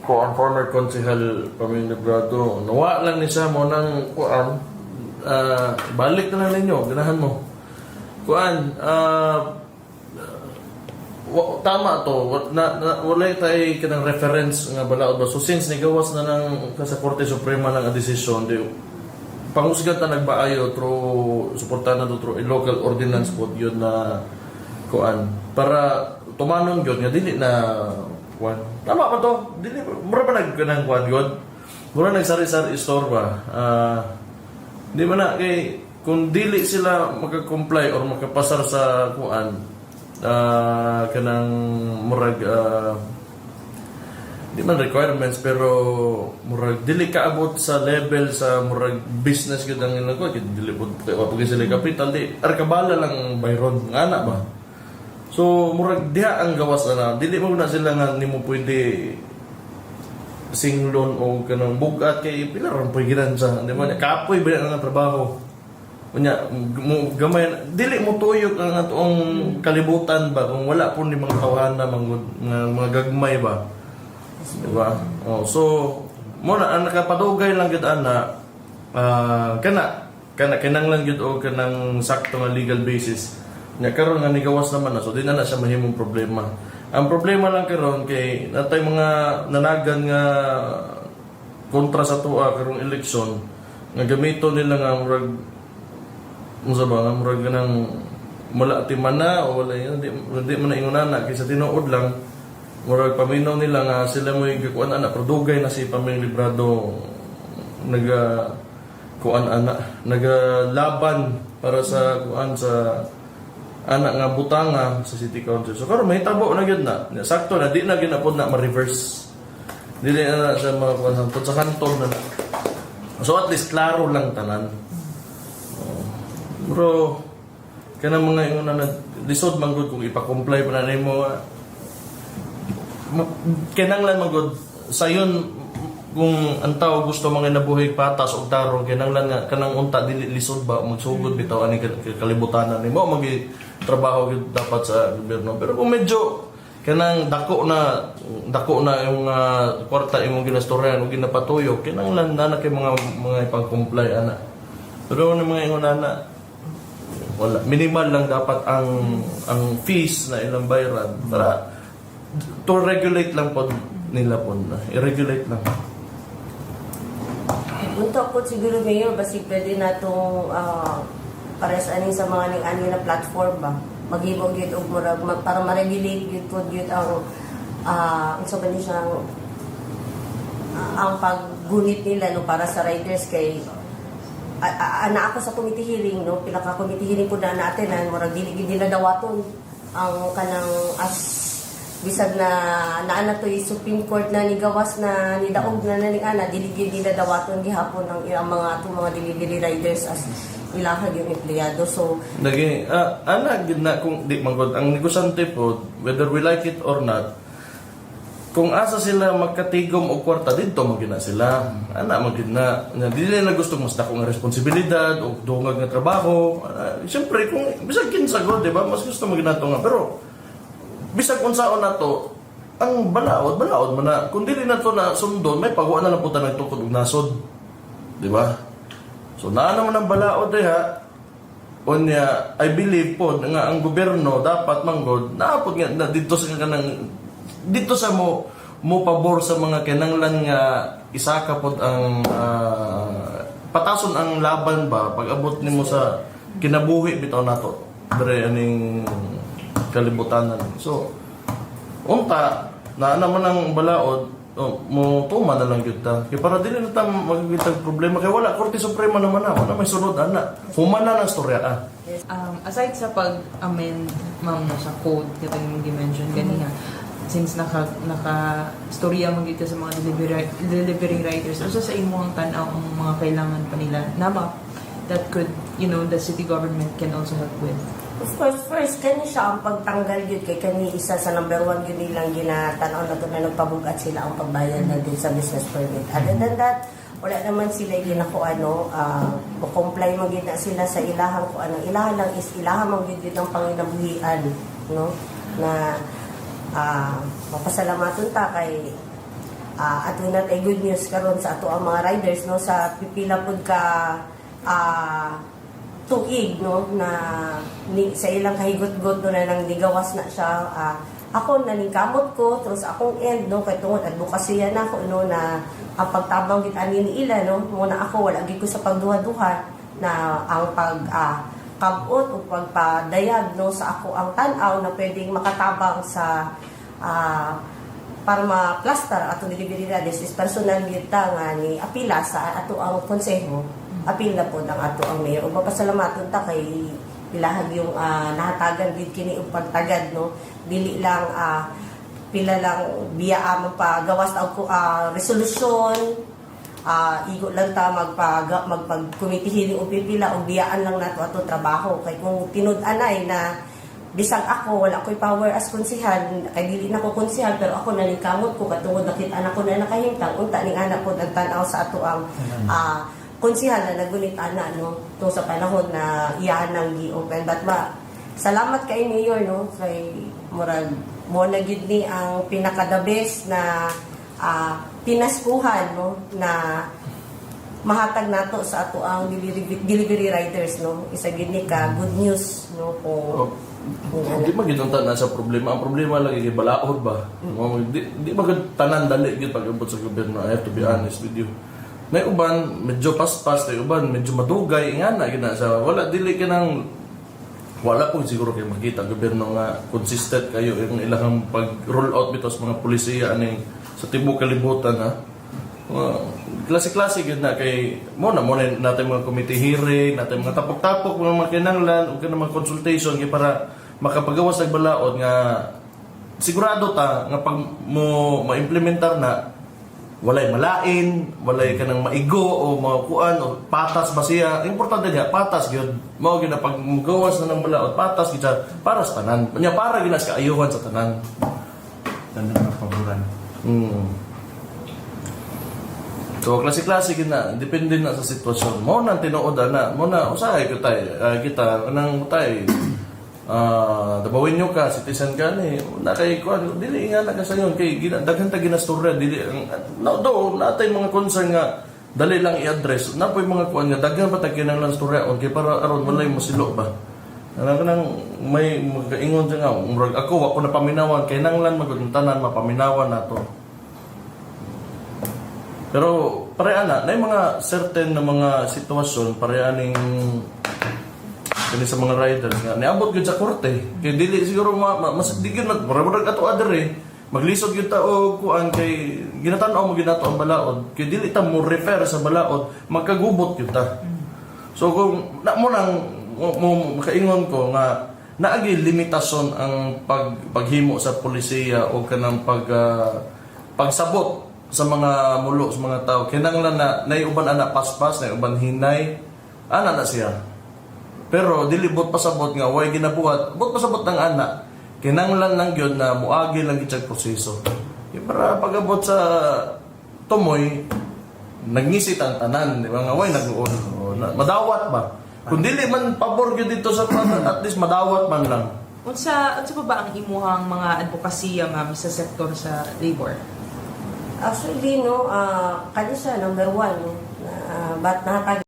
kuan former konsehal Paming Librado, nawa lang ni siya mo ng kuan, balik na lang ninyo, ganahan mo. Kuan, tama to, wala tayo kanang reference nga balaod ba. So since nigawas na ng sa Korte Suprema ng desisyon, di pangusgan ta nagbaayo through suportahan na to through a local ordinance code yun na kuan para tumanon yun nga dili na kuan. Tama pa to, dili mura pa nagkanang kuan yun. Mura nagsari-sari store ba. Di ba na kay kung dili sila magka-comply or makapasar sa kuan kanang murag di man requirements pero murag dili kaabot sa level sa murag business gud ang ilang ko dili pud pag sila capital di arkabala lang bayron ngana ba. So murag diha ang gawas na dili mo na sila nga nimo pwede singlon o kanang bugat kay pila ra pagiran sa di man kapoy ba ang trabaho. Unya mo gamay dili mo tuyok ang atong kalibutan ba kung wala po ni mga tawhana mga gagmay ba. Diba? Oh, so mo na ang nakapadugay lang gid ana kana kinanglan gid o kanang sakto nga legal basis. Nya karon nga nigawas naman na so di na siya mahimong problema. Ang problema lang karon kay natay mga nanagan nga kontra sa tuwa karong eleksyon nga gamito nila nga murag unsa ba nga murag nang mula timan na o wala yun di man na ingunana kaysa tinuod lang murag paminaw nila nga sila mo yung kuan ana produgay na si Paming Librado naga kuan ana nagalaban para sa kuan sa ana nga butanga sa City Council. So karon may tabo na gyud na. Sakto na di na ginapod na ma-reverse. Dili na sa mga kuan sa kanton na. So at least klaro lang tanan. Bro, kanang mga inguna na lisod man gud kung ipa-comply pa na nimo kinanglan magod sayon kung ang tao gusto mga nabuhay patas o tarong kinanglan nga kanang unta dili lisod ba magsugod bitaw ani kalibutanan nimo magi trabaho gid dapat sa gobyerno pero kung medyo kanang dako na yung kwarta imong ginastoryan o ginapatuyo kinanglan na kay mga ipang-comply ana pero ni mga ingon ana wala minimal lang dapat ang fees na ilang bayaran para to regulate lang po nila po na. I-regulate lang. Untok po siguro ngayon, basi pwede na itong pares aning sa mga ning-ani na platform ba? Mag-ibog yun o murag, para ma-regulate yun po yun ang sabi niya siyang ang paggunit nila no, para sa riders kay ana ako sa committee hearing no, pila ka committee hearing po na natin murag dili nila dawaton ang kanang as bisag na naana to yung Supreme Court na nigawas na nidaog na naning ana diligid nila dawaton gihapon ang ilang mga delivery riders as ilahag yung empleyado. So lagi ana gid na kung di manggod ang negosyante po whether we like it or not kung asa sila magkatigom og kwarta didto mo gina sila ana mo gid na dili na gusto mas dako nga responsibilidad o dungag nga trabaho siyempre kung bisag kinsa god di ba mas gusto mo ginato nga pero bisag unsaon na to, ang balaod man na. Kung dili na to na sundon, may pagwa na lang po tayo nagtukod og nasod. Di ba? So, naa naman ang balaod ha. Unya, I believe po nga ang gobyerno dapat manggod, naapod nga na dito sa kanang, dito sa mo pabor sa mga kinanglan nga isaka pod ang patason ang laban ba pag abot nimo sa kinabuhi bitaw nato. Dere aning kalibutanan. So, unta, na naman ang balaod, mo tuma na lang yun ta. Kaya para din na tayong magkikitag problema. Kaya wala, Korte Suprema naman na. Wala may sunod, ana. Humana ng storya, aside sa pag-amend, ma'am, na sa code, kaya yung mention kanina, since naka-storya magkita sa mga delivery riders, also sa imuhang tanaw ang mga kailangan pa nila na map that could, the city government can also help with. of course, first, kani siya ang pagtanggal yun kay kani isa sa number 1 yun nilang ginatanaw na ito na nagpabugat sila ang pagbayad na din sa business permit. Other than that, wala naman sila comply magid na sila sa ilahang ko ano. Ilahan lang is ilahan magid ang panginabuhian, no? Na mapasalamaton ta kay ato na tay good news karon sa ato ang mga riders no sa pipila pud ka tuig no na sa ilang kahigot-got no na nang digawas na siya. Ako naningkamot ko terus akong end no kay tungod advokasya na ko no na ang pagtabang gid ani ni ila no muna ako wala gid ko sa pagduha-duha na ang pag kabot o pagpadayag no sa ako ang tan-aw na pwedeng makatabang sa para ma-plaster ato delivery riders is personal gid ta nga ni apila sa ato ang konseho apil na po ng ato ang mayor ug mapasalamaton ta kay ilahag yung nahatagan gid kini og pagtagad no dili lang pila lang biya magpagawas ta og resolusyon igo lang ta magpag-committee hearing o pipila o biyaan lang nato ato trabaho kay kung tinud-anay na bisag ako wala ko'y power as konsehal kay dili na ko konsehal pero ako naningkamot ko katungod nakita anak ko na nakahimtang unta ning anak ko nagtan-aw sa ato ang konsehal na nagunit ana no to sa panahon na iyahan nang gi-open but salamat kay mayor no kay murag mo na gid ni ang pinaka the best na pinaskuhan no na mahatag nato sa ato ang delivery riders no isa gid ni ka good news no kung Di magiging na sa problema. Ang problema lagi kay balaod ba? Di magiging tanan dali gid pag-abot sa gobyerno. I have to be honest with you. May uban medyo paspas, may uban medyo madugay nga na gina sa wala dili kanang wala po siguro kay makita gobyerno nga consistent kayo yung ilang pag-roll out bitaw sa mga pulisiya aning sa tibuok kalibutan ha. Klase-klase gid na kay mo na natin mga committee hearing, natin mga tapok-tapok mga kinahanglan ug kanang mga consultation kay para makapagawas og balaod nga sigurado ta nga pag mo ma-implementar na walay malain, walay kanang maigo o makuan o patas ba siya. Importante niya patas gyud. Mao gyud na pag mugawas na ng balaod patas gyud para sa tanan. Nya para gyud sa kaayuhan sa tanan. Tanan nga paboran. So, klase-klase na, depende na sa sitwasyon. Mo nang tinuod na, mo na usahay ko tayo, kita nang tayo. Dabawin nyo ka, citizen ka ni, na kay kuan, dili nga na kasayon kay daghan ta ginastorya, dili do natay mga concern nga dali lang i-address. Na po'y mga kuan nga daghan pa ta kinahanglan storyaon kay para aron walay masilo ba. Kanang may magaingon siya nga, murag ako wa ko na paminawan kay nanglan magutanan mapaminawan nato. Pero pareana, na mga certain na mga sitwasyon, pareaning kani sa mga riders nga niabot gyud sa korte. Kay dili siguro mas digid na murag ato adere. Maglisod gyud ta og kuan kay ginatan-aw mo ginato ang balaod. Kay dili ta mo refer sa balaod, magkagubot gyud ta. So kung na mo nang makaingon ko nga naagi limitasyon ang paghimo sa pulisiya o kanang pagsabot sa mga mulo sa mga tao kinahanglan na naiuban ana paspas naiuban hinay ana na siya pero dilibot pasabot nga way ginabuhat bot pasabot ng ana kinahanglan lang gyud na muagi lang gid proseso para pag-abot sa tumoy nagnisit ang tanan di ba nga way nagluon madawat ba kung dili man pabor gyud dito sa at least madawat man lang unsa pa ba ang imuhang mga advokasya ma'am sa sektor sa labor? Actually, no, kanisa number 1, no, but nahatag